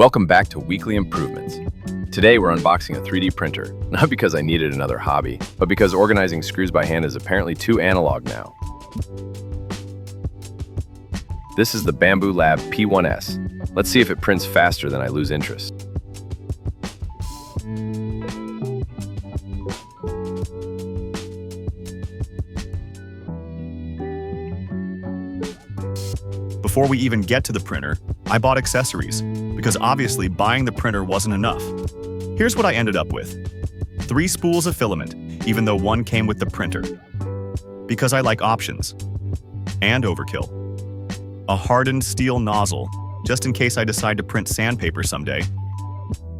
Welcome back to Weekly Improvements. Today we're unboxing a 3D printer, not because I needed another hobby, but because organizing screws by hand is apparently too analog now. This is the Bambu Lab P1S. Let's see if it prints faster than I lose interest. Before we even get to the printer, I bought accessories, because obviously buying the printer wasn't enough. Here's what I ended up with. 3 spools of filament, even though one came with the printer. Because I like options. And overkill. A hardened steel nozzle, just in case I decide to print sandpaper someday.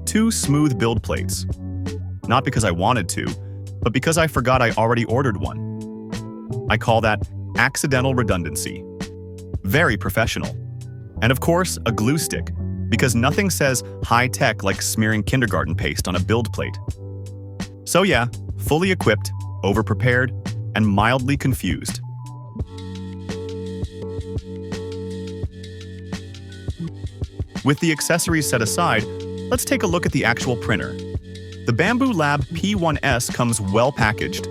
2 smooth build plates. Not because I wanted to, but because I forgot I already ordered one. I call that accidental redundancy. Very professional. And of course, a glue stick, because nothing says high-tech like smearing kindergarten paste on a build plate. So yeah, fully equipped, over-prepared, and mildly confused. With the accessories set aside, let's take a look at the actual printer. The Bambu Lab P1S comes well packaged.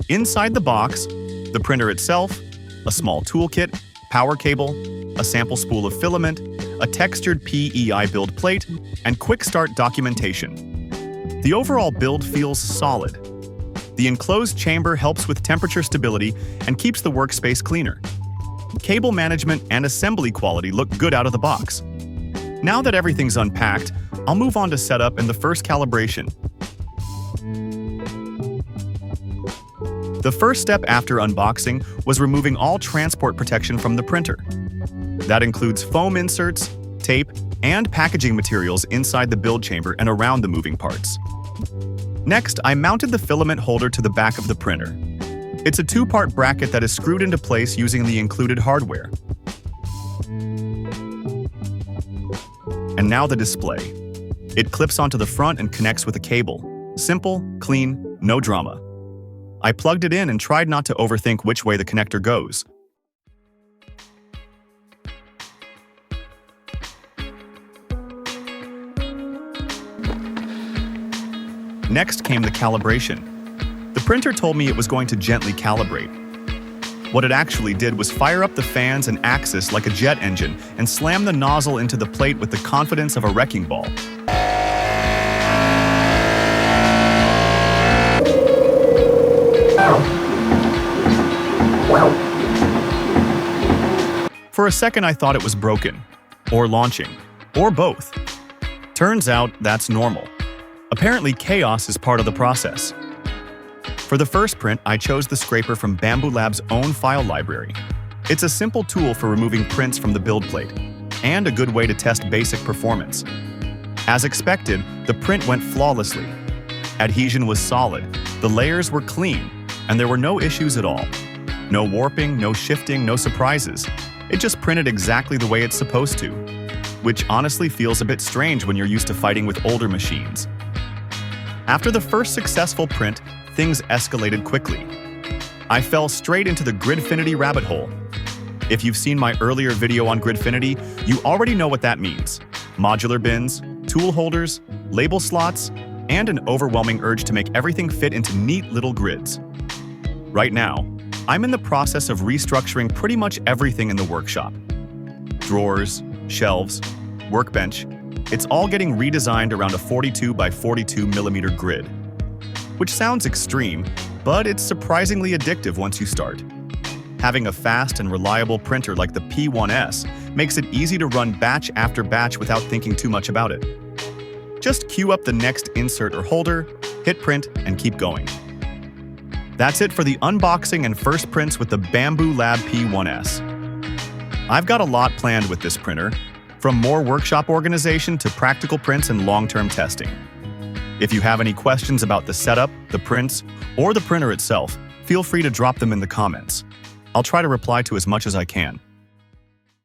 Inside the box, the printer itself, a small toolkit, power cable, a sample spool of filament, a textured PEI build plate, and quick start documentation. The overall build feels solid. The enclosed chamber helps with temperature stability and keeps the workspace cleaner. Cable management and assembly quality look good out of the box. Now that everything's unpacked, I'll move on to setup and the first calibration. The first step after unboxing was removing all transport protection from the printer. That includes foam inserts, tape, and packaging materials inside the build chamber and around the moving parts. Next, I mounted the filament holder to the back of the printer. It's a 2-part bracket that is screwed into place using the included hardware. And now the display. It clips onto the front and connects with a cable. Simple, clean, no drama. I plugged it in and tried not to overthink which way the connector goes. Next came the calibration. The printer told me it was going to gently calibrate. What it actually did was fire up the fans and axis like a jet engine and slam the nozzle into the plate with the confidence of a wrecking ball. For a second I thought it was broken, or launching, or both. Turns out that's normal. Apparently chaos is part of the process. For the first print, I chose the scraper from Bambu Lab's own file library. It's a simple tool for removing prints from the build plate, and a good way to test basic performance. As expected, the print went flawlessly. Adhesion was solid, the layers were clean, and there were no issues at all. No warping, no shifting, no surprises. It just printed exactly the way it's supposed to, which honestly feels a bit strange when you're used to fighting with older machines. After the first successful print, things escalated quickly. I fell straight into the Gridfinity rabbit hole. If you've seen my earlier video on Gridfinity, you already know what that means. Modular bins, tool holders, label slots, and an overwhelming urge to make everything fit into neat little grids. Right now, I'm in the process of restructuring pretty much everything in the workshop. Drawers, shelves, workbench, it's all getting redesigned around a 42 by 42 millimeter grid. Which sounds extreme, but it's surprisingly addictive once you start. Having a fast and reliable printer like the P1S makes it easy to run batch after batch without thinking too much about it. Just queue up the next insert or holder, hit print, and keep going. That's it for the unboxing and first prints with the Bambu Lab P1S. I've got a lot planned with this printer, from more workshop organization to practical prints and long-term testing. If you have any questions about the setup, the prints, or the printer itself, feel free to drop them in the comments. I'll try to reply to as much as I can.